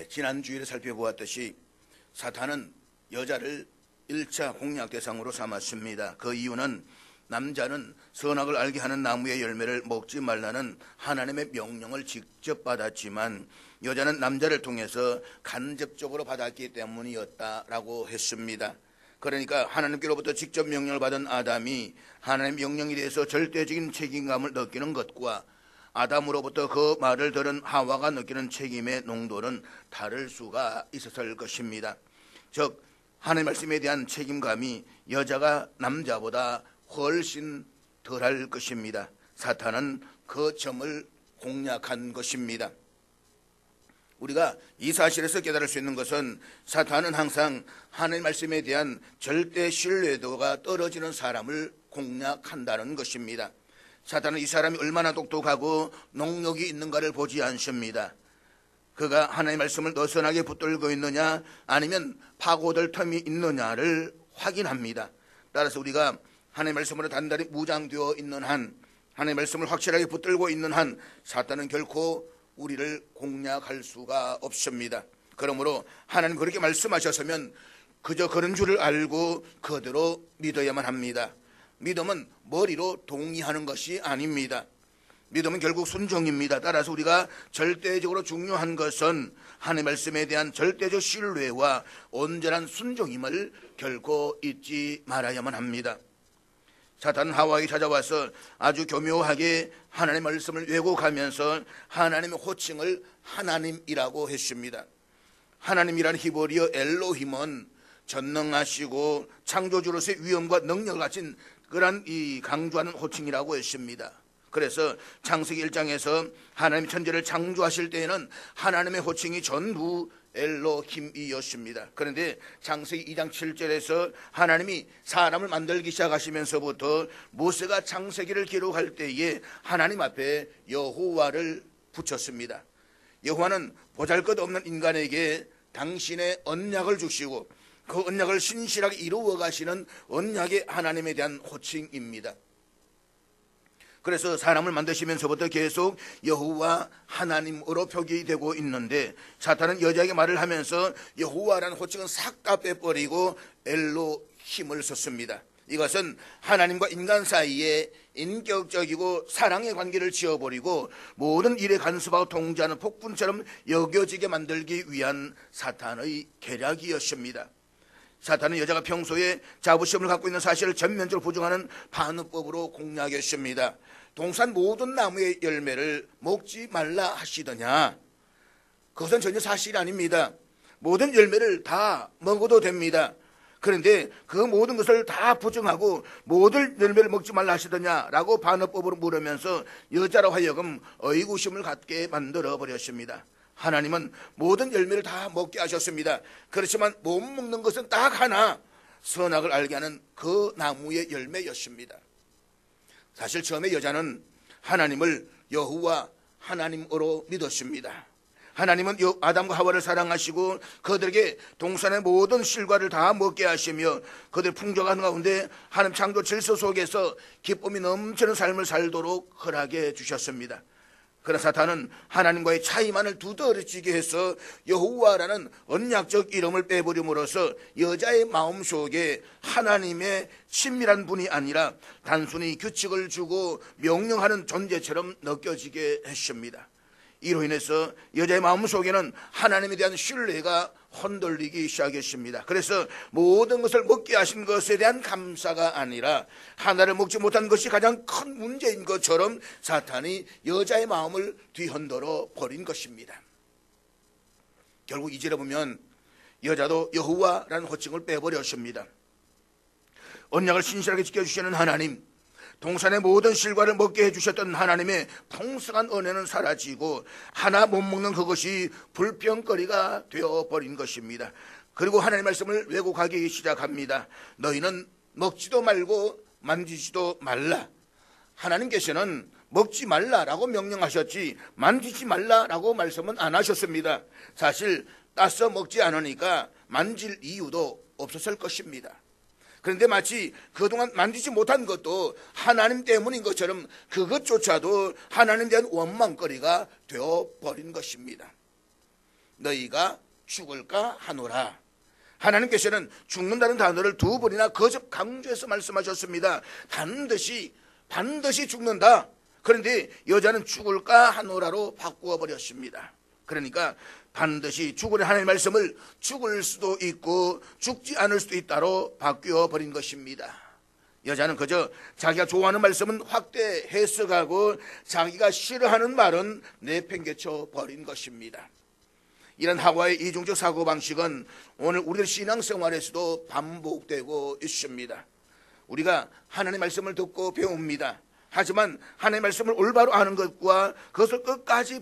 지난 주일에 살펴보았듯이 사탄은 여자를 1차 공략 대상으로 삼았습니다. 그 이유는 남자는 선악을 알게 하는 나무의 열매를 먹지 말라는 하나님의 명령을 직접 받았지만 여자는 남자를 통해서 간접적으로 받았기 때문이었다라고 했습니다. 그러니까 하나님께로부터 직접 명령을 받은 아담이 하나님의 명령에 대해서 절대적인 책임감을 느끼는 것과 아담으로부터 그 말을 들은 하와가 느끼는 책임의 농도는 다를 수가 있었을 것입니다. 즉 하나님의 말씀에 대한 책임감이 여자가 남자보다 훨씬 덜할 것입니다. 사탄은 그 점을 공략한 것입니다. 우리가 이 사실에서 깨달을 수 있는 것은 사탄은 항상 하나님의 말씀에 대한 절대 신뢰도가 떨어지는 사람을 공략한다는 것입니다. 사탄은 이 사람이 얼마나 똑똑하고 능력이 있는가를 보지 않습니다. 그가 하나님의 말씀을 느슨하게 붙들고 있느냐 아니면 파고들 틈이 있느냐를 확인합니다. 따라서 우리가 하나님의 말씀으로 단단히 무장되어 있는 한, 하나님의 말씀을 확실하게 붙들고 있는 한 사탄은 결코 우리를 공략할 수가 없습니다. 그러므로 하나님 그렇게 말씀하셨으면 그저 그런 줄을 알고 그대로 믿어야만 합니다. 믿음은 머리로 동의하는 것이 아닙니다. 믿음은 결국 순종입니다. 따라서 우리가 절대적으로 중요한 것은 하나님의 말씀에 대한 절대적 신뢰와 온전한 순종임을 결코 잊지 말아야만 합니다. 사탄은 하와에게 찾아와서 아주 교묘하게 하나님의 말씀을 왜곡하면서 하나님의 호칭을 하나님이라고 했습니다. 하나님이라는 히브리어 엘로힘은 전능하시고 창조주로서의 위엄과 능력을 가진 그런 이 강조하는 호칭이라고 했습니다. 그래서 창세기 1장에서 하나님 천지를 창조하실 때에는 하나님의 호칭이 전부 엘로힘이었습니다. 그런데 창세기 2장 7절에서 하나님이 사람을 만들기 시작하시면서부터 모세가 창세기를 기록할 때에 하나님 앞에 여호와를 붙였습니다. 여호와는 보잘것없는 인간에게 당신의 언약을 주시고 그 언약을 신실하게 이루어 가시는 언약의 하나님에 대한 호칭입니다. 그래서 사람을 만드시면서부터 계속 여호와 하나님으로 표기되고 있는데 사탄은 여자에게 말을 하면서 여호와라는 호칭은 싹 다 빼버리고 엘로힘을 썼습니다. 이것은 하나님과 인간 사이에 인격적이고 사랑의 관계를 지어버리고 모든 일에 간섭하고 통제하는 폭군처럼 여겨지게 만들기 위한 사탄의 계략이었습니다. 사탄은 여자가 평소에 자부심을 갖고 있는 사실을 전면적으로 부정하는 반어법으로 공략했습니다. 동산 모든 나무의 열매를 먹지 말라 하시더냐? 그것은 전혀 사실이 아닙니다. 모든 열매를 다 먹어도 됩니다. 그런데 그 모든 것을 다 부정하고 모든 열매를 먹지 말라 하시더냐라고 반어법으로 물으면서 여자로 하여금 의구심을 갖게 만들어 버렸습니다. 하나님은 모든 열매를 다 먹게 하셨습니다. 그렇지만 못 먹는 것은 딱 하나, 선악을 알게 하는 그 나무의 열매였습니다. 사실 처음에 여자는 하나님을 여호와 하나님으로 믿었습니다. 하나님은 아담과 하와를 사랑하시고 그들에게 동산의 모든 실과를 다 먹게 하시며 그들 풍족한 가운데 하나님 창조 질서 속에서 기쁨이 넘치는 삶을 살도록 허락해 주셨습니다. 그러나 사탄은 하나님과의 차이만을 두드러지게 해서 여호와라는 언약적 이름을 빼버림으로써 여자의 마음속에 하나님의 친밀한 분이 아니라 단순히 규칙을 주고 명령하는 존재처럼 느껴지게 했습니다. 이로 인해서 여자의 마음속에는 하나님에 대한 신뢰가 흔들리기 시작했습니다. 그래서 모든 것을 먹게 하신 것에 대한 감사가 아니라 하나를 먹지 못한 것이 가장 큰 문제인 것처럼 사탄이 여자의 마음을 뒤흔들어 버린 것입니다. 결국 이절에 보면 여자도 여호와라는 호칭을 빼버렸습니다. 언약을 신실하게 지켜주시는 하나님, 동산의 모든 실과를 먹게 해주셨던 하나님의 풍성한 은혜는 사라지고 하나 못 먹는 그것이 불평거리가 되어버린 것입니다. 그리고 하나님의 말씀을 왜곡하기 시작합니다. 너희는 먹지도 말고 만지지도 말라. 하나님께서는 먹지 말라라고 명령하셨지 만지지 말라라고 말씀은 안 하셨습니다. 사실 따서 먹지 않으니까 만질 이유도 없었을 것입니다. 그런데 마치 그동안 만지지 못한 것도 하나님 때문인 것처럼 그것조차도 하나님에 대한 원망거리가 되어버린 것입니다. 너희가 죽을까 하노라. 하나님께서는 죽는다는 단어를 두 번이나 거듭 강조해서 말씀하셨습니다. 반드시 죽는다. 그런데 여자는 죽을까 하노라로 바꾸어 버렸습니다. 그러니까 반드시 죽으려 하나님의 말씀을 죽을 수도 있고 죽지 않을 수도 있다로 바뀌어 버린 것입니다. 여자는 그저 자기가 좋아하는 말씀은 확대 해석하고 자기가 싫어하는 말은 내팽개쳐 버린 것입니다. 이런 하와의 이중적 사고방식은 오늘 우리들 신앙생활에서도 반복되고 있습니다. 우리가 하나님의 말씀을 듣고 배웁니다. 하지만 하나님의 말씀을 올바로 아는 것과 그것을 끝까지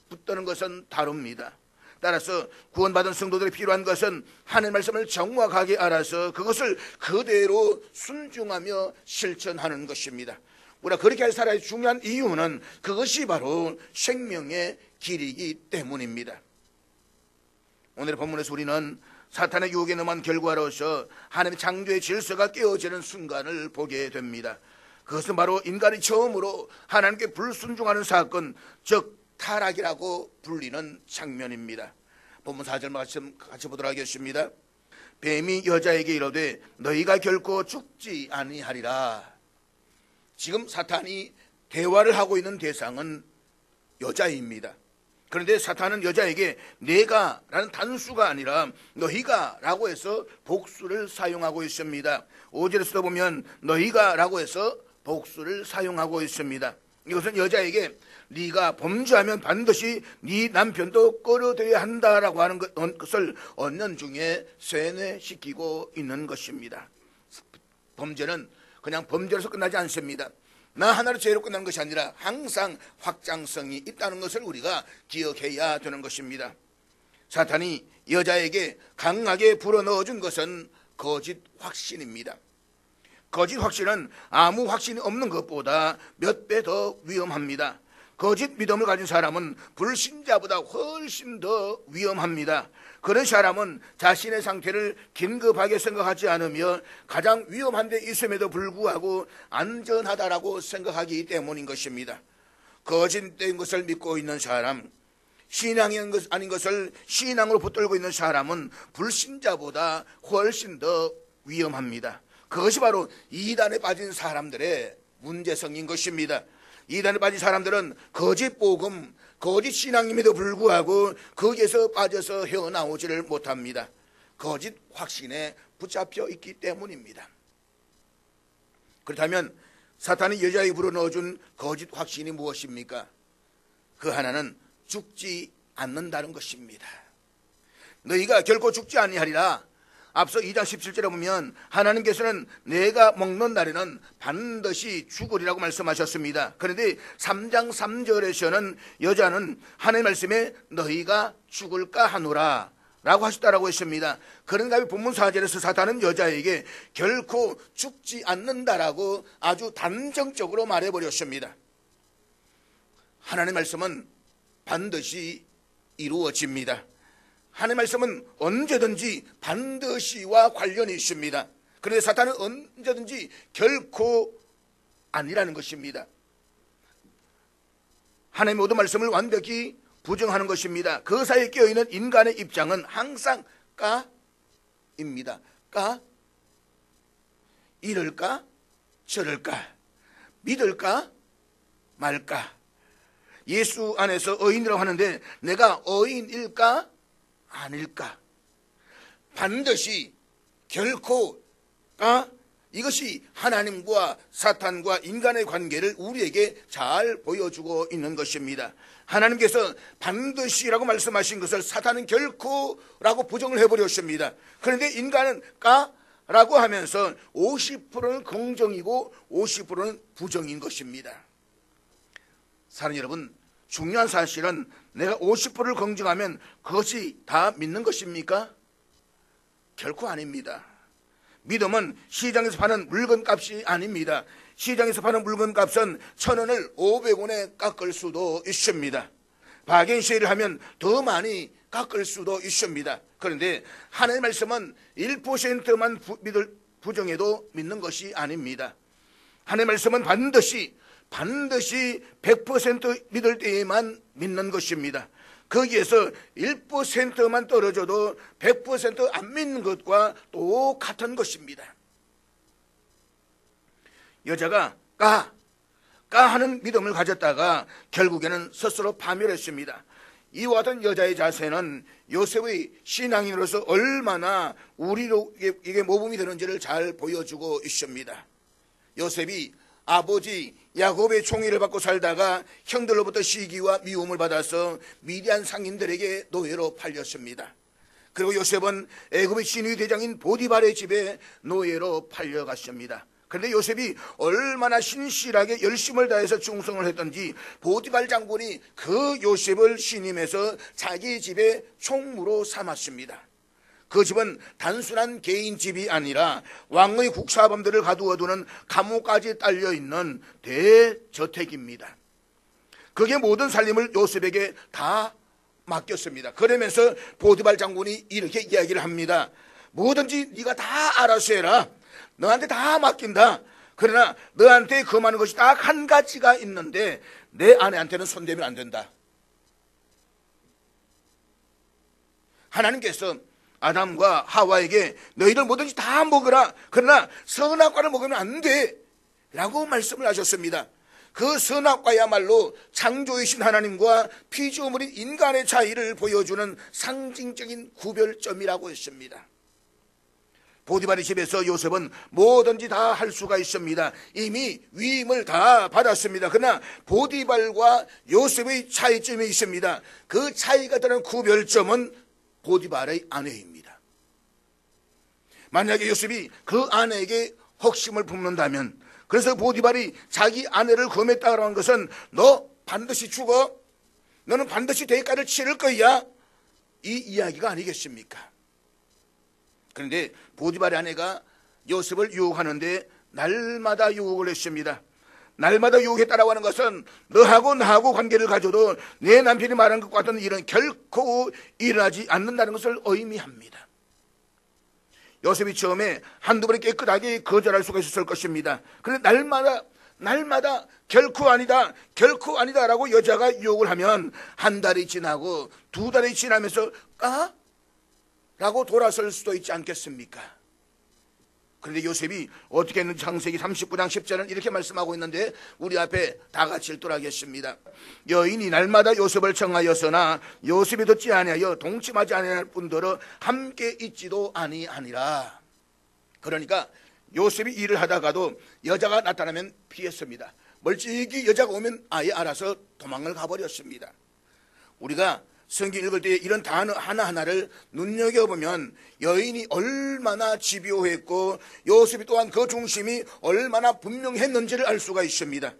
붙드는 것은 다릅니다. 따라서 구원받은 성도들이 필요한 것은 하나님의 말씀을 정확하게 알아서 그것을 그대로 순종하며 실천하는 것입니다. 우리가 그렇게 살아야 중요한 이유는 그것이 바로 생명의 길이기 때문입니다. 오늘의 본문에서 우리는 사탄의 유혹에 넘어간 결과로서 하나님의 창조의 질서가 깨어지는 순간을 보게 됩니다. 그것은 바로 인간이 처음으로 하나님께 불순종하는 사건, 즉 타락이라고 불리는 장면입니다. 본문 4절 말씀 같이 보도록 하겠습니다. 뱀이 여자에게 이르되 너희가 결코 죽지 아니하리라. 지금 사탄이 대화를 하고 있는 대상은 여자입니다. 그런데 사탄은 여자에게 내가 라는 단수가 아니라 너희가 라고 해서 복수를 사용하고 있습니다. 5절에서도 보면 너희가 라고 해서 복수를 사용하고 있습니다. 이것은 여자에게 네가 범죄하면 반드시 네 남편도 끌어들여야 한다라고 하는 것을 언년 중에 세뇌시키고 있는 것입니다. 범죄는 그냥 범죄로서 끝나지 않습니다. 나 하나로 죄로 끝나는 것이 아니라 항상 확장성이 있다는 것을 우리가 기억해야 되는 것입니다. 사탄이 여자에게 강하게 불어넣어준 것은 거짓 확신입니다. 거짓 확신은 아무 확신이 없는 것보다 몇 배 더 위험합니다. 거짓 믿음을 가진 사람은 불신자보다 훨씬 더 위험합니다. 그런 사람은 자신의 상태를 긴급하게 생각하지 않으며 가장 위험한 데 있음에도 불구하고 안전하다라고 생각하기 때문인 것입니다. 거짓된 것을 믿고 있는 사람, 신앙이 아닌 것을 신앙으로 붙들고 있는 사람은 불신자보다 훨씬 더 위험합니다. 그것이 바로 이단에 빠진 사람들의 문제성인 것입니다. 이단에 빠진 사람들은 거짓 복음, 거짓 신앙임에도 불구하고 거기에서 빠져서 헤어나오지를 못합니다. 거짓 확신에 붙잡혀 있기 때문입니다. 그렇다면 사탄이 여자에게 불어넣어준 거짓 확신이 무엇입니까? 그 하나는 죽지 않는다는 것입니다. 너희가 결코 죽지 아니하리라. 앞서 2장 17절에 보면 하나님께서는 내가 먹는 날에는 반드시 죽으리라고 말씀하셨습니다. 그런데 3장 3절에서는 여자는 하나님의 말씀에 너희가 죽을까 하노라 라고 하셨다라고 했습니다. 그런가 하면 본문 4절에서 사탄은 여자에게 결코 죽지 않는다라고 아주 단정적으로 말해버렸습니다. 하나님의 말씀은 반드시 이루어집니다. 하나님의 말씀은 언제든지 반드시와 관련이 있습니다. 그런데 사탄은 언제든지 결코 아니라는 것입니다. 하나님의 모든 말씀을 완벽히 부정하는 것입니다. 그 사이에 끼어있는 인간의 입장은 항상 까입니다. 이럴까 저럴까, 믿을까 말까. 예수 안에서 의인이라고 하는데 내가 의인일까 아닐까? 반드시 결코 이것이 하나님과 사탄과 인간의 관계를 우리에게 잘 보여주고 있는 것입니다. 하나님께서 반드시라고 말씀하신 것을 사탄은 결코라고 부정을 해버렸습니다. 그런데 인간은 라고 하면서 50%는 긍정이고 50%는 부정인 것입니다. 사랑하는 여러분, 중요한 사실은 내가 50%를 긍정하면 그것이 다 믿는 것입니까? 결코 아닙니다. 믿음은 시장에서 파는 물건값이 아닙니다. 시장에서 파는 물건값은 1,000원을 500원에 깎을 수도 있습니다. 바겐세일을 하면 더 많이 깎을 수도 있습니다. 그런데 하나님의 말씀은 1%만 부정해도 믿는 것이 아닙니다. 하나님의 말씀은 반드시 100% 믿을 때에만 믿는 것입니다. 거기에서 1%만 떨어져도 100% 안 믿는 것과 똑같은 것입니다. 여자가 하는 믿음을 가졌다가 결국에는 스스로 파멸했습니다. 이와 같은 여자의 자세는 요셉의 신앙인으로서 얼마나 우리에게 모범이 되는지를 잘 보여주고 있습니다. 요셉이 아버지 야곱의 총애를 받고 살다가 형들로부터 시기와 미움을 받아서 미디안 상인들에게 노예로 팔렸습니다. 그리고 요셉은 애굽의 신위 대장인 보디발의 집에 노예로 팔려갔습니다. 그런데 요셉이 얼마나 신실하게 열심을 다해서 충성을 했던지 보디발 장군이 그 요셉을 신임해서 자기 집의 총무로 삼았습니다. 그 집은 단순한 개인 집이 아니라 왕의 국사범들을 가두어두는 감옥까지 딸려있는 대저택입니다. 그게 모든 살림을 요셉에게 다 맡겼습니다. 그러면서 보디발 장군이 이렇게 이야기를 합니다. 뭐든지 네가 다 알아서 해라. 너한테 다 맡긴다. 그러나 너한테 금하는 것이 딱 한 가지가 있는데 내 아내한테는 손대면 안 된다. 하나님께서 아담과 하와에게 너희들 뭐든지 다 먹으라. 그러나 선악과를 먹으면 안 돼. 라고 말씀을 하셨습니다. 그 선악과야말로 창조이신 하나님과 피조물인 인간의 차이를 보여주는 상징적인 구별점이라고 했습니다. 보디발의 집에서 요셉은 뭐든지 다 할 수가 있습니다. 이미 위임을 다 받았습니다. 그러나 보디발과 요셉의 차이점이 있습니다. 그 차이가 되는 구별점은 보디발의 아내입니다. 만약에 요셉이 그 아내에게 혹심을 품는다면, 그래서 보디발이 자기 아내를 검했다고 하는 것은 너 반드시 죽어, 너는 반드시 대가를 치를 거야, 이 이야기가 아니겠습니까? 그런데 보디발의 아내가 요셉을 유혹하는데 날마다 유혹을 했습니다. 날마다 유혹했다라고 하는 것은 너하고 나하고 관계를 가져도 내 남편이 말한 것과 같은 일은 결코 일어나지 않는다는 것을 의미합니다. 요셉이 처음에 한두 번에 깨끗하게 거절할 수가 있었을 것입니다. 그런데 날마다 결코 아니다 라고 여자가 유혹을 하면 한 달이 지나고 두 달이 지나면서 라고 돌아설 수도 있지 않겠습니까? 그런데 요셉이 어떻게 했는지 창세기 39장 10절은 이렇게 말씀하고 있는데 우리 앞에 다 같이 읽도록 하겠습니다. 여인이 날마다 요셉을 청하였으나 요셉이 듣지 아니하여 동침하지 아니할 뿐더러 함께 있지도 아니하니라. 그러니까 요셉이 일을 하다가도 여자가 나타나면 피했습니다. 멀찍이 여자가 오면 아예 알아서 도망을 가버렸습니다. 우리가 성경 읽을 때 이런 단어 하나하나를 눈여겨보면 여인이 얼마나 집요했고 요셉이 또한 그 중심이 얼마나 분명했는지를 알 수가 있습니다.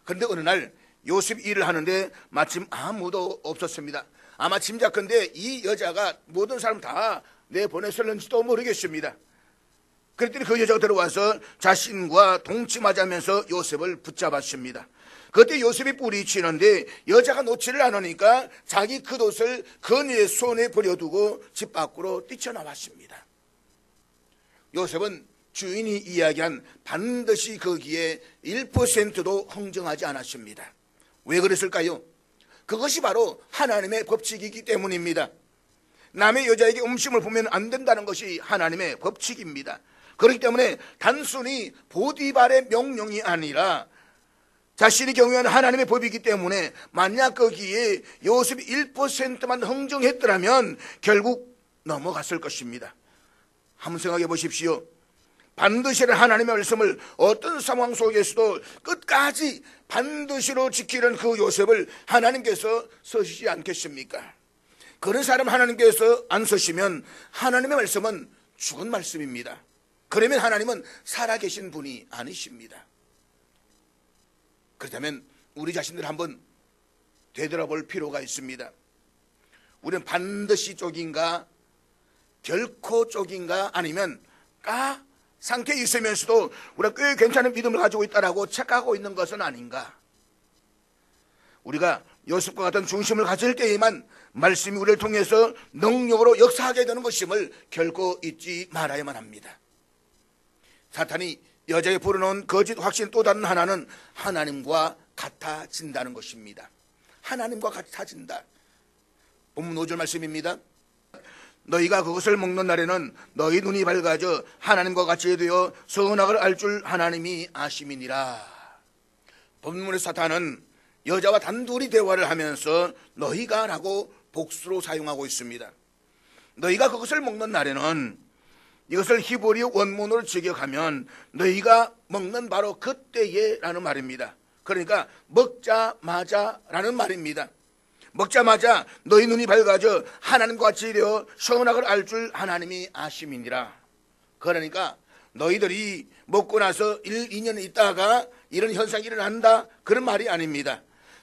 그런데 어느 날 요셉이 일을 하는데 마침 아무도 없었습니다. 아마 짐작컨대 이 여자가 모든 사람 다 내보냈을는지도 모르겠습니다. 그랬더니 그 여자가 들어와서 자신과 동침하자면서 요셉을 붙잡았습니다. 그때 요셉이 뿌리치는데 여자가 놓지를 않으니까 자기 겉옷을 그녀의 손에 버려두고 집 밖으로 뛰쳐나왔습니다. 요셉은 주인이 이야기한 반드시 거기에 1%도 흥정하지 않았습니다. 왜 그랬을까요? 그것이 바로 하나님의 법칙이기 때문입니다. 남의 여자에게 음식을 보면 안 된다는 것이 하나님의 법칙입니다. 그렇기 때문에 단순히 보디발의 명령이 아니라 자신이 경유하는 하나님의 법이기 때문에 만약 거기에 요셉이 1%만 흥정했더라면 결국 넘어갔을 것입니다. 한번 생각해 보십시오. 반드시는 하나님의 말씀을 어떤 상황 속에서도 끝까지 반드시로 지키는 그 요셉을 하나님께서 서시지 않겠습니까? 그런 사람 하나님께서 안 서시면 하나님의 말씀은 죽은 말씀입니다. 그러면 하나님은 살아계신 분이 아니십니다. 그렇다면 우리 자신들 한번 되돌아볼 필요가 있습니다. 우리는 반드시 쪽인가, 결코 쪽인가, 아니면 상태에 있으면서도 우리가 꽤 괜찮은 믿음을 가지고 있다라고 착각하고 있는 것은 아닌가? 우리가 요셉과 같은 중심을 가질 때에만 말씀이 우리를 통해서 능력으로 역사하게 되는 것임을 결코 잊지 말아야만 합니다. 사탄이 여자에 불어넣은 거짓 확신 또 다른 하나는 하나님과 같아진다는 것입니다. 하나님과 같아진다. 본문 5절 말씀입니다. 너희가 그것을 먹는 날에는 너희 눈이 밝아져 하나님과 같이 되어 선악을 알 줄 하나님이 아심이니라. 본문의 사탄은 여자와 단둘이 대화를 하면서 너희가 라고 복수로 사용하고 있습니다. 너희가 그것을 먹는 날에는, 이것을 히브리 원문으로 직역하면 너희가 먹는 바로 그때에 라는 말입니다. 그러니까 먹자마자 라는 말입니다. 먹자마자 너희 눈이 밝아져 하나님과 같이 되어 선악을 알 줄 하나님이 아심이니라. 그러니까 너희들이 먹고 나서 1, 2년 있다가 이런 현상이 일어난다, 그런 말이 아닙니다.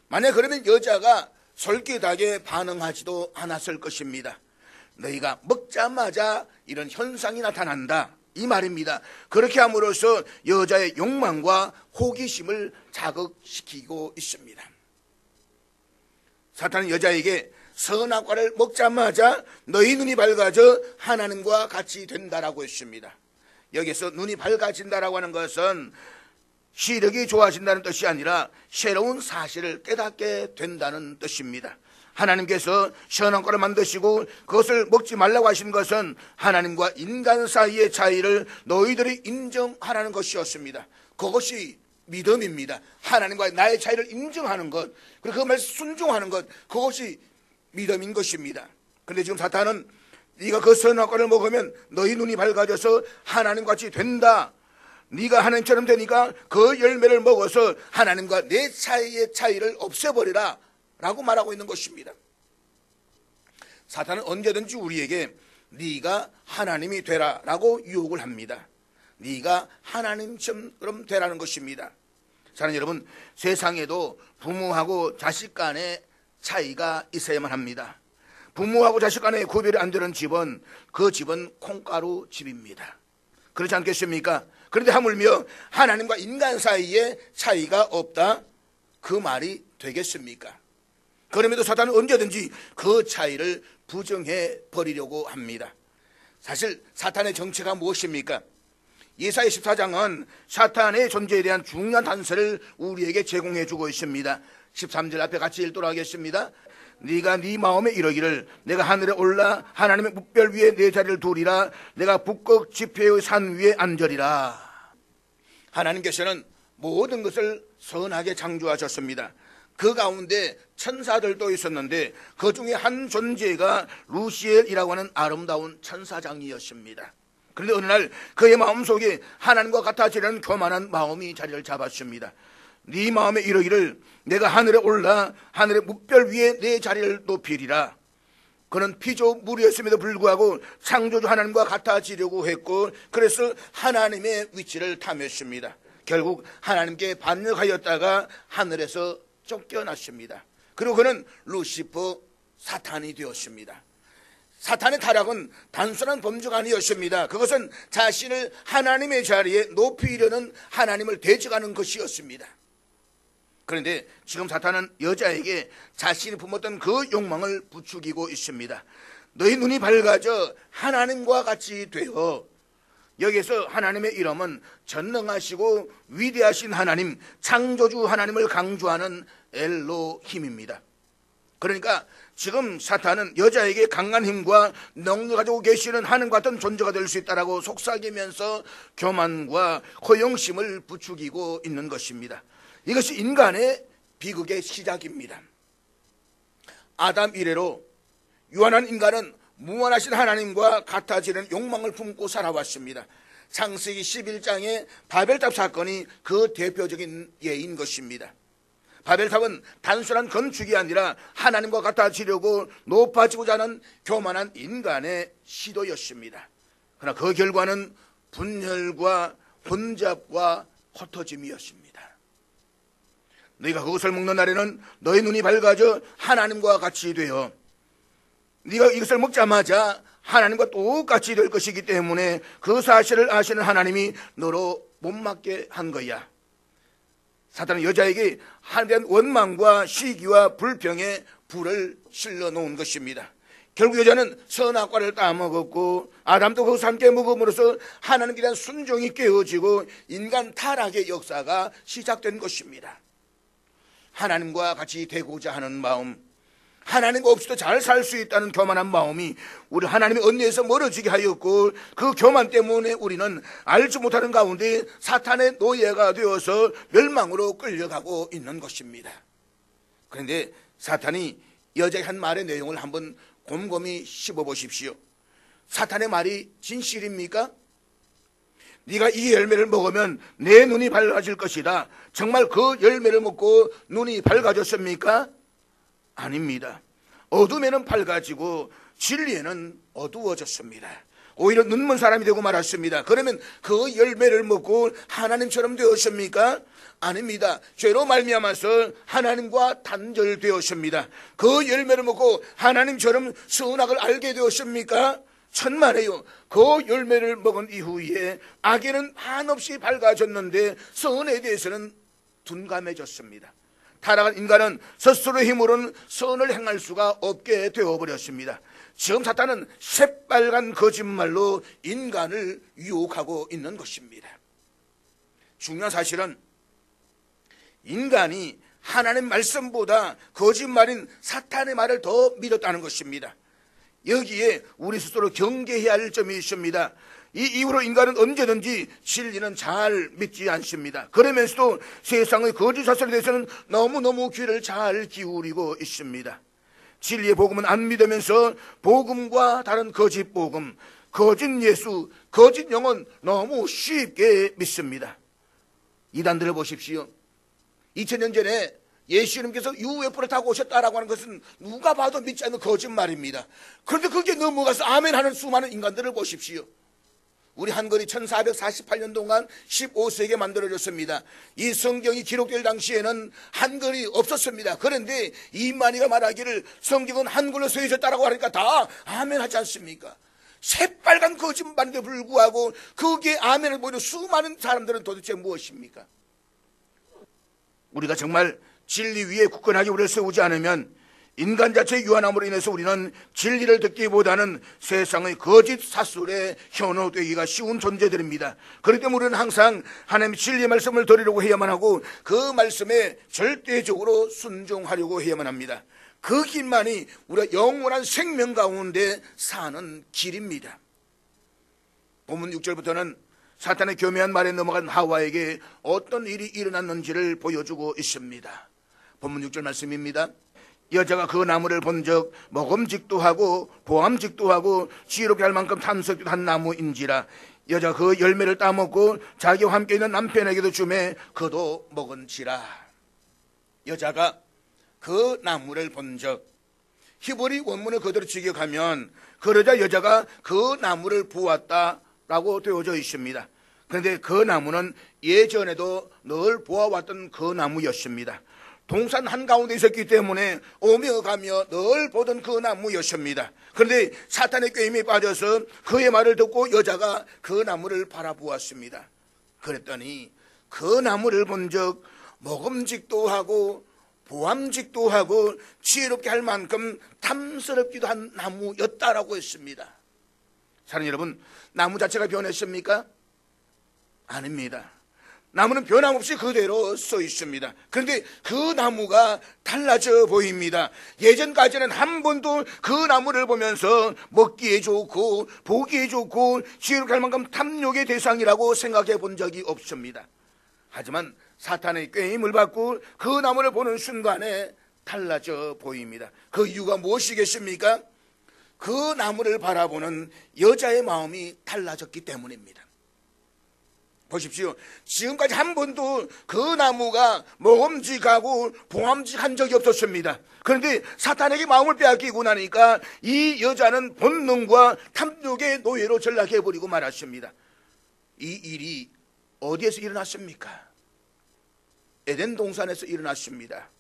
만약 그러면 여자가 솔깃하게 반응하지도 않았을 것입니다. 너희가 먹자마자 이런 현상이 나타난다, 이 말입니다. 그렇게 함으로써 여자의 욕망과 호기심을 자극시키고 있습니다. 사탄은 여자에게 선악과를 먹자마자 너희 눈이 밝아져 하나님과 같이 된다라고 했습니다. 여기서 눈이 밝아진다라고 하는 것은 시력이 좋아진다는 뜻이 아니라 새로운 사실을 깨닫게 된다는 뜻입니다. 하나님께서 선악과를 만드시고 그것을 먹지 말라고 하신 것은 하나님과 인간 사이의 차이를 너희들이 인정하라는 것이었습니다. 그것이 믿음입니다. 하나님과 나의 차이를 인정하는 것, 그리고 그 말에 순종하는 것, 그것이 믿음인 것입니다. 그런데 지금 사탄은 네가 그 선악과를 먹으면 너희 눈이 밝아져서 하나님과 같이 된다, 네가 하나님처럼 되니까 그 열매를 먹어서 하나님과 내 사이의 차이를 없애버리라 라고 말하고 있는 것입니다. 사탄은 언제든지 우리에게 네가 하나님이 되라 라고 유혹을 합니다. 네가 하나님처럼 되라는 것입니다. 사랑하는 여러분, 세상에도 부모하고 자식 간의 차이가 있어야만 합니다. 부모하고 자식 간의 구별이 안 되는 집은 그 집은 콩가루 집입니다. 그렇지 않겠습니까? 그런데 하물며 하나님과 인간 사이에 차이가 없다, 그 말이 되겠습니까? 그럼에도 사탄은 언제든지 그 차이를 부정해 버리려고 합니다. 사실 사탄의 정체가 무엇입니까? 예사야 14장은 사탄의 존재에 대한 중요한 단서를 우리에게 제공해 주고 있습니다. 13절 앞에 같이 읽도록 하겠습니다. 네가 네 마음에 이르기를 내가 하늘에 올라 하나님의 뭇별 위에 내 자리를 두리라. 내가 북극 지폐의 산 위에 앉으리라. 하나님께서는 모든 것을 선하게 창조하셨습니다. 그 가운데 천사들도 있었는데 그 중에 한 존재가 루시엘이라고 하는 아름다운 천사장이었습니다. 그런데 어느 날 그의 마음속에 하나님과 같아지려는 교만한 마음이 자리를 잡았습니다. 네 마음에 이르기를 내가 하늘에 올라 하늘의 뭇별 위에 내 자리를 높이리라. 그는 피조물이었음에도 불구하고 창조주 하나님과 같아지려고 했고, 그래서 하나님의 위치를 탐했습니다. 결국 하나님께 반역하였다가 하늘에서 쫓겨났습니다. 그리고 그는 루시퍼, 사탄이 되었습니다. 사탄의 타락은 단순한 범죄가 아니었습니다. 그것은 자신을 하나님의 자리에 높이려는 하나님을 대적하는 것이었습니다. 그런데 지금 사탄은 여자에게 자신이 품었던 그 욕망을 부추기고 있습니다. 너희 눈이 밝아져 하나님과 같이 되어, 여기서 하나님의 이름은 전능하시고 위대하신 하나님, 창조주 하나님을 강조하는 엘로힘입니다. 그러니까 지금 사탄은 여자에게 강한 힘과 능력을 가지고 계시는 하나님과 같은 존재가 될 수 있다라고 속삭이면서 교만과 허영심을 부추기고 있는 것입니다. 이것이 인간의 비극의 시작입니다. 아담 이래로 유한한 인간은 무한하신 하나님과 같아지는 욕망을 품고 살아왔습니다. 창세기 11장의 바벨탑 사건이 그 대표적인 예인 것입니다. 바벨탑은 단순한 건축이 아니라 하나님과 같아지려고 높아지고자 하는 교만한 인간의 시도였습니다. 그러나 그 결과는 분열과 혼잡과 흩어짐이었습니다. 너희가 그것을 먹는 날에는 너희 눈이 밝아져 하나님과 같이 되어, 네가 이것을 먹자마자 하나님과 똑같이 될 것이기 때문에 그 사실을 아시는 하나님이 너로 못 맞게 한 거야. 사탄은 여자에게 하나님에 대한 원망과 시기와 불평에 불을 실러 놓은 것입니다. 결국 여자는 선악과를 따먹었고 아담도 그것을 함께 먹음으로써 하나님께 대한 순종이 깨어지고 인간 타락의 역사가 시작된 것입니다. 하나님과 같이 되고자 하는 마음, 하나님 없이도 잘 살 수 있다는 교만한 마음이 우리 하나님의 은혜에서 멀어지게 하였고, 그 교만 때문에 우리는 알지 못하는 가운데 사탄의 노예가 되어서 멸망으로 끌려가고 있는 것입니다. 그런데 사탄이 여자의 한 말의 내용을 한번 곰곰이 씹어보십시오. 사탄의 말이 진실입니까? 네가 이 열매를 먹으면 내 눈이 밝아질 것이다. 정말 그 열매를 먹고 눈이 밝아졌습니까? 아닙니다. 어둠에는 밝아지고 진리에는 어두워졌습니다. 오히려 눈먼 사람이 되고 말았습니다. 그러면 그 열매를 먹고 하나님처럼 되었습니까? 아닙니다. 죄로 말미암아서 하나님과 단절되었습니다. 그 열매를 먹고 하나님처럼 선악을 알게 되었습니까? 천만에요. 그 열매를 먹은 이후에 악에는 한없이 밝아졌는데 선에 대해서는 둔감해졌습니다. 타락한 인간은 스스로의 힘으로는 선을 행할 수가 없게 되어버렸습니다. 지금 사탄은 새빨간 거짓말로 인간을 유혹하고 있는 것입니다. 중요한 사실은 인간이 하나님 말씀보다 거짓말인 사탄의 말을 더 믿었다는 것입니다. 여기에 우리 스스로 경계해야 할 점이 있습니다. 이 이후로 인간은 언제든지 진리는 잘 믿지 않습니다. 그러면서도 세상의 거짓 사설에 대해서는 너무너무 귀를 잘 기울이고 있습니다. 진리의 복음은 안 믿으면서 복음과 다른 거짓 복음, 거짓 예수, 거짓 영혼 너무 쉽게 믿습니다. 이단들을 보십시오. 2000년 전에 예수님께서 UFO를 타고 오셨다라고 하는 것은 누가 봐도 믿지 않는 거짓말입니다. 그런데 그게 넘어가서 아멘 하는 수많은 인간들을 보십시오. 우리 한글이 1448년 동안 15세기에 만들어졌습니다. 이 성경이 기록될 당시에는 한글이 없었습니다. 그런데 이만희가 말하기를 성경은 한글로 쓰여졌다라고 하니까 다 아멘 하지 않습니까? 새빨간 거짓말인데 불구하고 거기에 아멘을 보이는 수많은 사람들은 도대체 무엇입니까? 우리가 정말 진리 위에 굳건하게 우리를 세우지 않으면 인간 자체의 유한함으로 인해서 우리는 진리를 듣기보다는 세상의 거짓 사술에 현혹되기가 쉬운 존재들입니다. 그렇기 때문에 우리는 항상 하나님의 진리의 말씀을 들으려고 해야만 하고 그 말씀에 절대적으로 순종하려고 해야만 합니다. 그 길만이 우리가 영원한 생명 가운데 사는 길입니다. 본문 6절부터는 사탄의 교묘한 말에 넘어간 하와에게 어떤 일이 일어났는지를 보여주고 있습니다. 본문 6절 말씀입니다. 여자가 그 나무를 본즉 먹음직도 하고 보암직도 하고 지혜롭게 할 만큼 탐스럽기도 한 나무인지라. 여자가 그 열매를 따먹고 자기와 함께 있는 남편에게도 주매 그도 먹은지라. 여자가 그 나무를 본즉, 히브리 원문을 그대로 직역하면 그러자 여자가 그 나무를 보았다라고 되어져 있습니다. 그런데 그 나무는 예전에도 늘 보아왔던 그 나무였습니다. 동산 한가운데 있었기 때문에 오며 가며 늘 보던 그 나무였습니다. 그런데 사탄의 꾀임에 빠져서 그의 말을 듣고 여자가 그 나무를 바라보았습니다. 그랬더니 그 나무를 본즉 먹음직도 하고 보암직도 하고 지혜롭게 할 만큼 탐스럽기도 한 나무였다라고 했습니다. 사랑하는 여러분, 나무 자체가 변했습니까? 아닙니다. 나무는 변함없이 그대로 써 있습니다. 그런데 그 나무가 달라져 보입니다. 예전까지는 한 번도 그 나무를 보면서 먹기에 좋고 보기에 좋고 지혜롭게 할 만큼 탐욕의 대상이라고 생각해 본 적이 없습니다. 하지만 사탄의 꾀임을 받고 그 나무를 보는 순간에 달라져 보입니다. 그 이유가 무엇이겠습니까? 그 나무를 바라보는 여자의 마음이 달라졌기 때문입니다. 보십시오. 지금까지 한 번도 그 나무가 먹음직하고 보암직한 적이 없었습니다. 그런데 사탄에게 마음을 빼앗기고 나니까 이 여자는 본능과 탐욕의 노예로 전락해버리고 말았습니다. 이 일이 어디에서 일어났습니까? 에덴 동산에서 일어났습니다.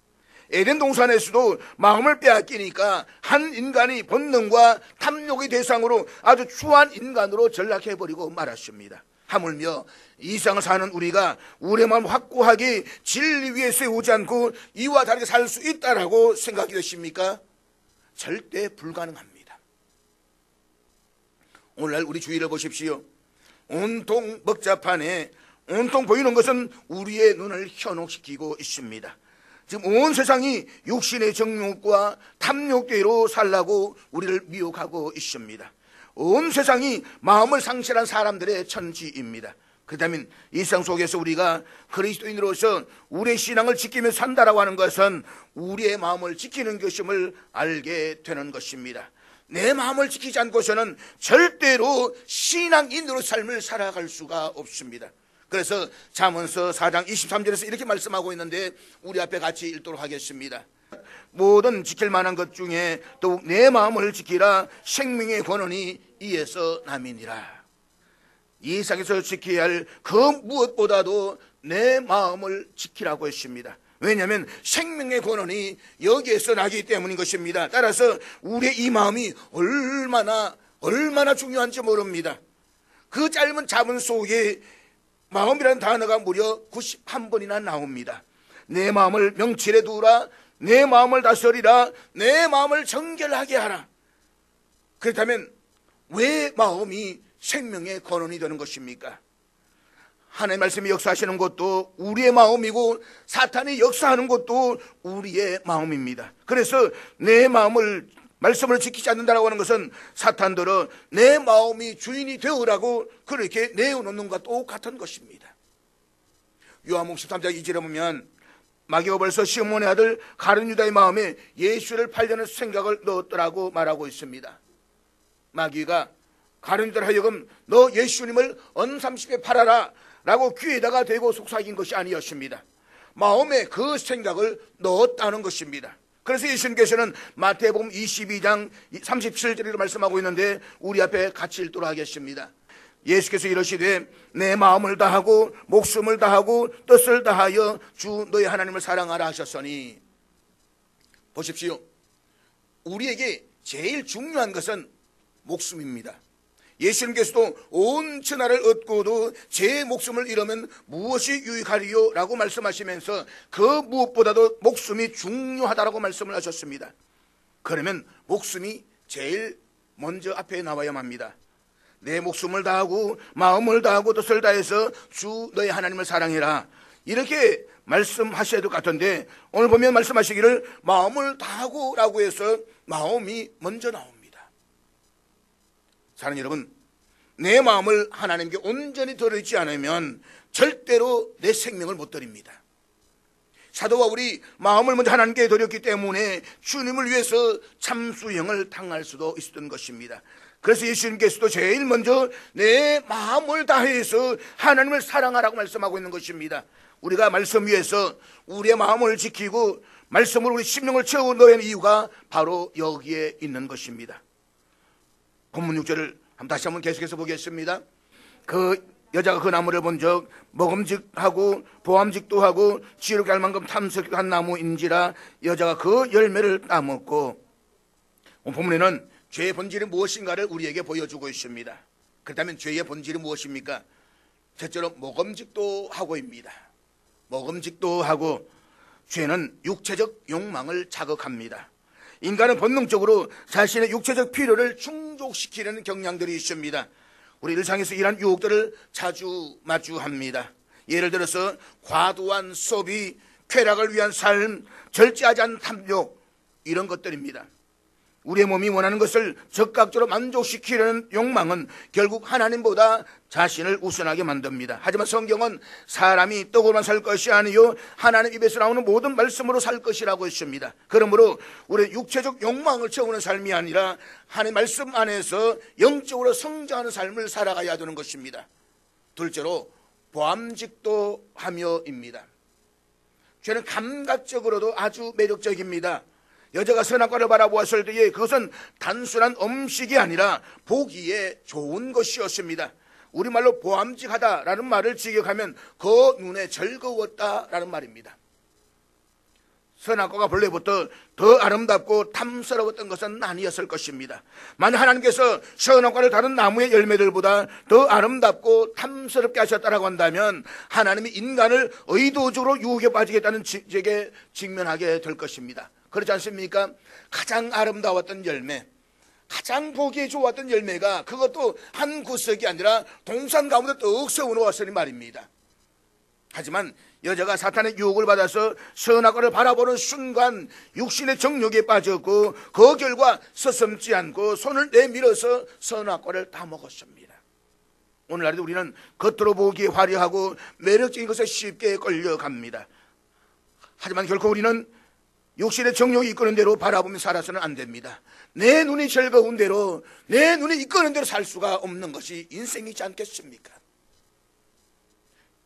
에덴 동산에서도 마음을 빼앗기니까 한 인간이 본능과 탐욕의 대상으로 아주 추한 인간으로 전락해버리고 말았습니다. 하물며 이 세상을 사는 우리가 우리의 마음 확고하게 진리 위에 세우지 않고 이와 다르게 살 수 있다라고 생각이 되십니까? 절대 불가능합니다. 오늘날 우리 주위를 보십시오. 온통 먹자판에 온통 보이는 것은 우리의 눈을 현혹시키고 있습니다. 지금 온 세상이 육신의 정욕과 탐욕대로 살라고 우리를 미혹하고 있습니다. 온 세상이 마음을 상실한 사람들의 천지입니다. 그렇다면 이 세상 속에서 우리가 그리스도인으로서 우리의 신앙을 지키며 산다라고 하는 것은 우리의 마음을 지키는 것임을 알게 되는 것입니다. 내 마음을 지키지 않고서는 절대로 신앙인으로 삶을 살아갈 수가 없습니다. 그래서 잠언서 4장 23절에서 이렇게 말씀하고 있는데 우리 앞에 같이 읽도록 하겠습니다. 모든 지킬 만한 것 중에 더욱 내 마음을 지키라. 생명의 권원이 이에서 남이니라. 이 세상에서 지켜야 할 그 무엇보다도 내 마음을 지키라고 했습니다. 왜냐하면 생명의 권원이 여기에서 나기 때문인 것입니다. 따라서 우리의 이 마음이 얼마나 중요한지 모릅니다. 그 짧은 자문 속에 마음이라는 단어가 무려 91번이나 나옵니다. 내 마음을 명철에 두라. 내 마음을 다스리라. 내 마음을 정결하게 하라. 그렇다면 왜 마음이 생명의 권원이 되는 것입니까? 하나님의 말씀이 역사하시는 것도 우리의 마음이고 사탄이 역사하는 것도 우리의 마음입니다. 그래서 내 마음을 말씀을 지키지 않는다고 하는 것은 사탄들은 내 마음이 주인이 되어라고 그렇게 내어놓는 것과 똑같은 것입니다. 요한복음 13장 2절에 보면 마귀가 벌써 시몬의 아들 가룟 유다의 마음에 예수를 팔려는 생각을 넣었더라고 말하고 있습니다. 마귀가 가룟 유다를 하여금 너 예수님을 언30에 팔아라 라고 귀에다가 대고 속삭인 것이 아니었습니다. 마음에 그 생각을 넣었다는 것입니다. 그래서 예수님께서는 마태복음 22장 37절로 말씀하고 있는데 우리 앞에 같이 읽도록 하겠습니다. 예수께서 이러시되 내 마음을 다하고 목숨을 다하고 뜻을 다하여 주 너희 하나님을 사랑하라 하셨으니, 보십시오. 우리에게 제일 중요한 것은 목숨입니다. 예수님께서도 온 천하를 얻고도 제 목숨을 잃으면 무엇이 유익하리요? 라고 말씀하시면서 그 무엇보다도 목숨이 중요하다라고 말씀을 하셨습니다. 그러면 목숨이 제일 먼저 앞에 나와야만 합니다. 내 목숨을 다하고 마음을 다하고 뜻을 다해서 주 너의 하나님을 사랑해라. 이렇게 말씀하셔야 될 것 같은데 오늘 보면 말씀하시기를 마음을 다하고 라고 해서 마음이 먼저 나옵니다. 사랑하는 여러분, 내 마음을 하나님께 온전히 드리지 않으면 절대로 내 생명을 못 드립니다. 사도 바울이 마음을 먼저 하나님께 드렸기 때문에 주님을 위해서 참수형을 당할 수도 있었던 것입니다. 그래서 예수님께서도 제일 먼저 내 마음을 다해서 하나님을 사랑하라고 말씀하고 있는 것입니다. 우리가 말씀 위에서 우리의 마음을 지키고 말씀으로 우리 심령을 채워 넣어야 하는 이유가 바로 여기에 있는 것입니다. 본문 6절을 다시 한번 계속해서 보겠습니다. 그 여자가 그 나무를 본 적 먹음직하고 보암직도 하고 지혜롭게 할 만큼 탐스럽한 나무인지라 여자가 그 열매를 따먹고. 본문에는 죄의 본질이 무엇인가를 우리에게 보여주고 있습니다. 그렇다면 죄의 본질이 무엇입니까? 첫째로 먹음직도 하고입니다. 먹음직도 하고. 죄는 육체적 욕망을 자극합니다. 인간은 본능적으로 자신의 육체적 필요를 충족시키려는 경향들이 있습니다. 우리 일상에서 이러한 유혹들을 자주 마주합니다. 예를 들어서 과도한 소비, 쾌락을 위한 삶, 절제하지 않은 탐욕, 이런 것들입니다. 우리의 몸이 원하는 것을 적극적으로 만족시키려는 욕망은 결국 하나님보다 자신을 우선하게 만듭니다. 하지만 성경은 사람이 떡으로만 살 것이 아니요 하나님 입에서 나오는 모든 말씀으로 살 것이라고 했습니다. 그러므로 우리의 육체적 욕망을 채우는 삶이 아니라 하나님 말씀 안에서 영적으로 성장하는 삶을 살아가야 되는 것입니다. 둘째로 보암직도 하며입니다. 죄는 감각적으로도 아주 매력적입니다. 여자가 선악과를 바라보았을 때에 그것은 단순한 음식이 아니라 보기에 좋은 것이었습니다. 우리말로 보암직하다라는 말을 직역하면 그 눈에 즐거웠다라는 말입니다. 선악과가 본래부터 더 아름답고 탐스러웠던 것은 아니었을 것입니다. 만약 하나님께서 선악과를 다른 나무의 열매들보다 더 아름답고 탐스럽게 하셨다라고 한다면 하나님이 인간을 의도적으로 유혹에 빠지겠다는 지적에 직면하게 될 것입니다. 그렇지 않습니까? 가장 아름다웠던 열매, 가장 보기에 좋았던 열매가 그것도 한 구석이 아니라 동산 가운데 떡 세워놓았으니 말입니다. 하지만 여자가 사탄의 유혹을 받아서 선악과를 바라보는 순간 육신의 정욕에 빠졌고 그 결과 서슴지 않고 손을 내밀어서 선악과를 다 먹었습니다. 오늘날에도 우리는 겉으로 보기에 화려하고 매력적인 것에 쉽게 끌려갑니다. 하지만 결코 우리는 육신의 정욕이 이끄는 대로 바라보며 살아서는 안 됩니다. 내 눈이 즐거운 대로, 내 눈이 이끄는 대로 살 수가 없는 것이 인생이지 않겠습니까?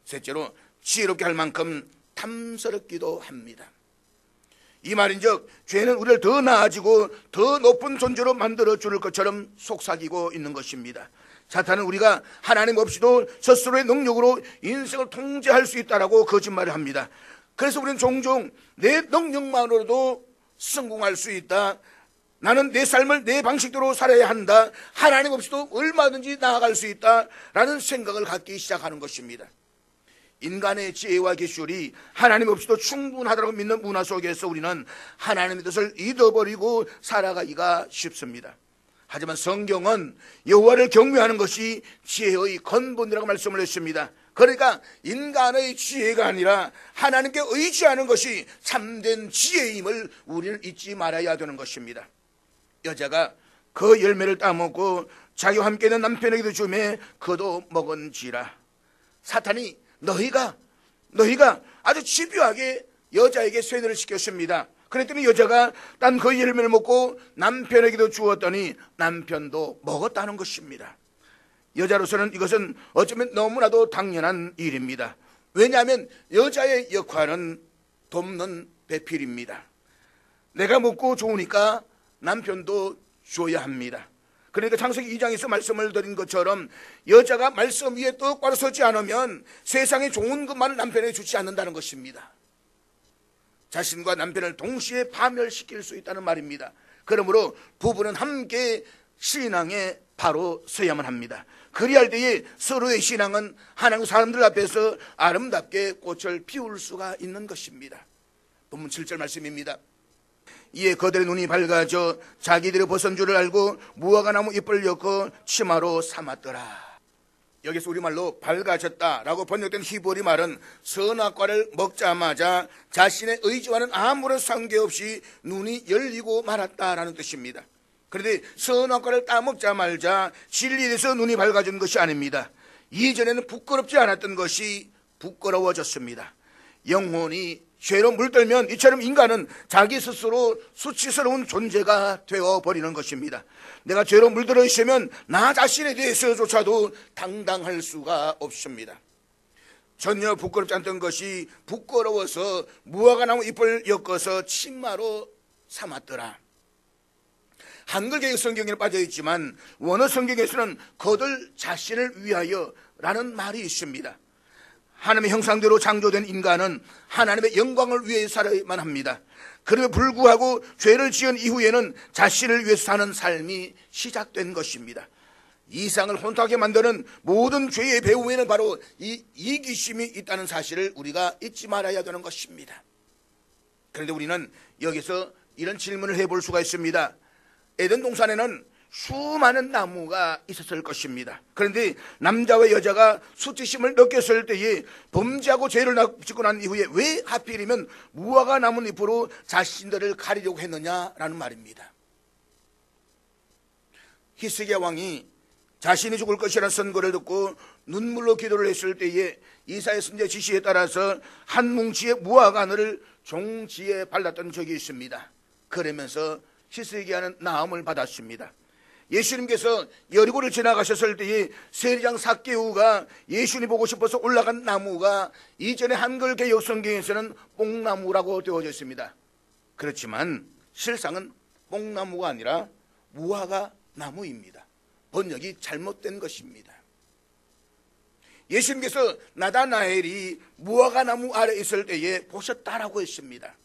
셋째로, 지혜롭게 할 만큼 탐스럽기도 합니다. 이 말인즉 죄는 우리를 더 나아지고 더 높은 존재로 만들어 줄 것처럼 속삭이고 있는 것입니다. 사탄은 우리가 하나님 없이도 스스로의 능력으로 인생을 통제할 수 있다라고 거짓말을 합니다. 그래서 우리는 종종 내 능력만으로도 성공할 수 있다, 나는 내 삶을 내 방식대로 살아야 한다, 하나님 없이도 얼마든지 나아갈 수 있다라는 생각을 갖기 시작하는 것입니다. 인간의 지혜와 기술이 하나님 없이도 충분하다고 믿는 문화 속에서 우리는 하나님의 뜻을 잊어버리고 살아가기가 쉽습니다. 하지만 성경은 여호와를 경외하는 것이 지혜의 근본이라고 말씀을 했습니다. 그러니까 인간의 지혜가 아니라 하나님께 의지하는 것이 참된 지혜임을 우리는 잊지 말아야 되는 것입니다. 여자가 그 열매를 따먹고 자기와 함께 있는 남편에게도 주매 그도 먹은지라. 사탄이 너희가 아주 집요하게 여자에게 쇠뇌를 시켰습니다. 그랬더니 여자가 딴 그 열매를 먹고 남편에게도 주었더니 남편도 먹었다는 것입니다. 여자로서는 이것은 어쩌면 너무나도 당연한 일입니다. 왜냐하면 여자의 역할은 돕는 배필입니다. 내가 먹고 좋으니까 남편도 줘야 합니다. 그러니까 창세기 2장에서 말씀을 드린 것처럼 여자가 말씀 위에 똑바로 서지 않으면 세상에 좋은 것만을 남편에게 주지 않는다는 것입니다. 자신과 남편을 동시에 파멸시킬 수 있다는 말입니다. 그러므로 부부는 함께 신앙에 바로 서야만 합니다. 그리할 때에 서로의 신앙은 하나님 사람들 앞에서 아름답게 꽃을 피울 수가 있는 것입니다. 본문 7절 말씀입니다. 이에 그들의 눈이 밝아져 자기들의 벗은 줄을 알고 무화과 나무 잎을 엮어 치마로 삼았더라. 여기서 우리말로 밝아졌다라고 번역된 히브리 말은 선악과를 먹자마자 자신의 의지와는 아무런 상관없이 눈이 열리고 말았다라는 뜻입니다. 그런데 선악과를 따먹자 말자 진리에 대해서 눈이 밝아진 것이 아닙니다. 이전에는 부끄럽지 않았던 것이 부끄러워졌습니다. 영혼이 죄로 물들면 이처럼 인간은 자기 스스로 수치스러운 존재가 되어버리는 것입니다. 내가 죄로 물들어 있으면 나 자신에 대해서조차도 당당할 수가 없습니다. 전혀 부끄럽지 않던 것이 부끄러워서 무화과 나무 잎을 엮어서 치마로 삼았더라. 한글 개역 성경에 빠져있지만 원어 성경에서는 그들 자신을 위하여 라는 말이 있습니다. 하나님의 형상대로 창조된 인간은 하나님의 영광을 위해 살아야만 합니다. 그럼에도 불구하고 죄를 지은 이후에는 자신을 위해서 사는 삶이 시작된 것입니다. 이 세상을 혼탁하게 만드는 모든 죄의 배후에는 바로 이 이기심이 있다는 사실을 우리가 잊지 말아야 되는 것입니다. 그런데 우리는 여기서 이런 질문을 해볼 수가 있습니다. 에덴 동산에는 수많은 나무가 있었을 것입니다. 그런데 남자와 여자가 수치심을 느꼈을 때에 범죄하고 죄를 짓고 난 이후에 왜 하필이면 무화과 나무 잎으로 자신들을 가리려고 했느냐라는 말입니다. 히스기야 왕이 자신이 죽을 것이라는 선고를 듣고 눈물로 기도를 했을 때에 이사야 선지자의 지시에 따라서 한 뭉치의 무화과를 종지에 발랐던 적이 있습니다. 그러면서 히스기야는 나음을 받았습니다. 예수님께서 여리고를 지나가셨을 때에 세리장 삭개우가 예수님 보고 싶어서 올라간 나무가 이전에 한글 개역 성경에서는 뽕나무라고 되어져 있습니다. 그렇지만 실상은 뽕나무가 아니라 무화과 나무입니다. 번역이 잘못된 것입니다. 예수님께서 나다나엘이 무화과 나무 아래 있을 때에 보셨다라고 했습니다.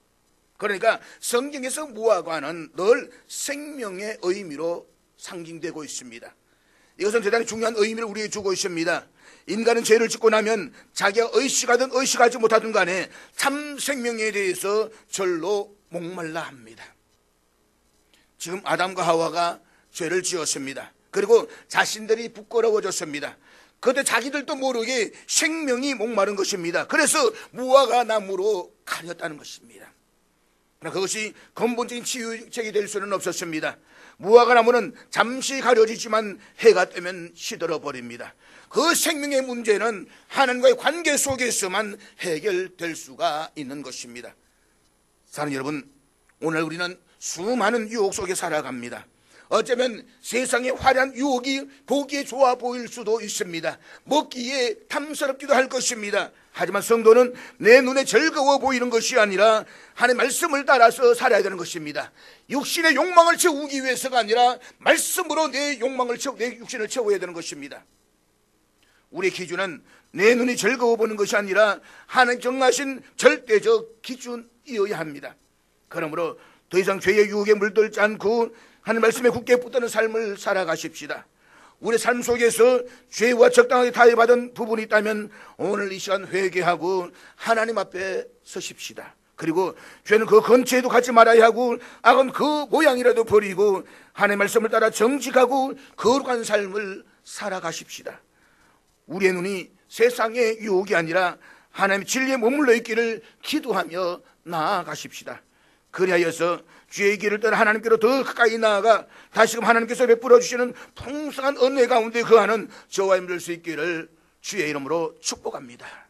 그러니까 성경에서 무화과는 늘 생명의 의미로 상징되고 있습니다. 이것은 대단히 중요한 의미를 우리에게 주고 있습니다. 인간은 죄를 짓고 나면 자기가 의식하든 의식하지 못하든 간에 참 생명에 대해서 절로 목말라 합니다. 지금 아담과 하와가 죄를 지었습니다. 그리고 자신들이 부끄러워졌습니다. 그때 자기들도 모르게 생명이 목마른 것입니다. 그래서 무화과 나무로 가렸다는 것입니다. 그러나 그것이 근본적인 치유책이 될 수는 없었습니다. 무화과 나무는 잠시 가려지지만 해가 뜨면 시들어 버립니다. 그 생명의 문제는 하나님과의 관계 속에서만 해결될 수가 있는 것입니다. 사랑하는 여러분, 오늘 우리는 수많은 유혹 속에 살아갑니다. 어쩌면 세상의 화려한 유혹이 보기에 좋아 보일 수도 있습니다. 먹기에 탐스럽기도 할 것입니다. 하지만 성도는 내 눈에 즐거워 보이는 것이 아니라 하나님의 말씀을 따라서 살아야 되는 것입니다. 육신의 욕망을 채우기 위해서가 아니라 말씀으로 내 육신을 채워야 되는 것입니다. 우리의 기준은 내 눈이 즐거워 보는 것이 아니라 하나님 정하신 절대적 기준이어야 합니다. 그러므로 더 이상 죄의 유혹에 물들지 않고 하나님 말씀에 굳게 붙드는 삶을 살아가십시다. 우리 삶 속에서 죄와 적당하게 타협받은 부분이 있다면 오늘 이 시간 회개하고 하나님 앞에 서십시다. 그리고 죄는 그 근처에도 가지 말아야 하고 악은 그 모양이라도 버리고 하나님의 말씀을 따라 정직하고 거룩한 삶을 살아가십시다. 우리의 눈이 세상의 유혹이 아니라 하나님의 진리에 머물러 있기를 기도하며 나아가십시다. 그리하여서 주의 길을 떠나 하나님께로 더 가까이 나아가 다시금 하나님께서 베풀어 주시는 풍성한 은혜 가운데 거하는 저와 힘들 수 있기를 주의 이름으로 축복합니다.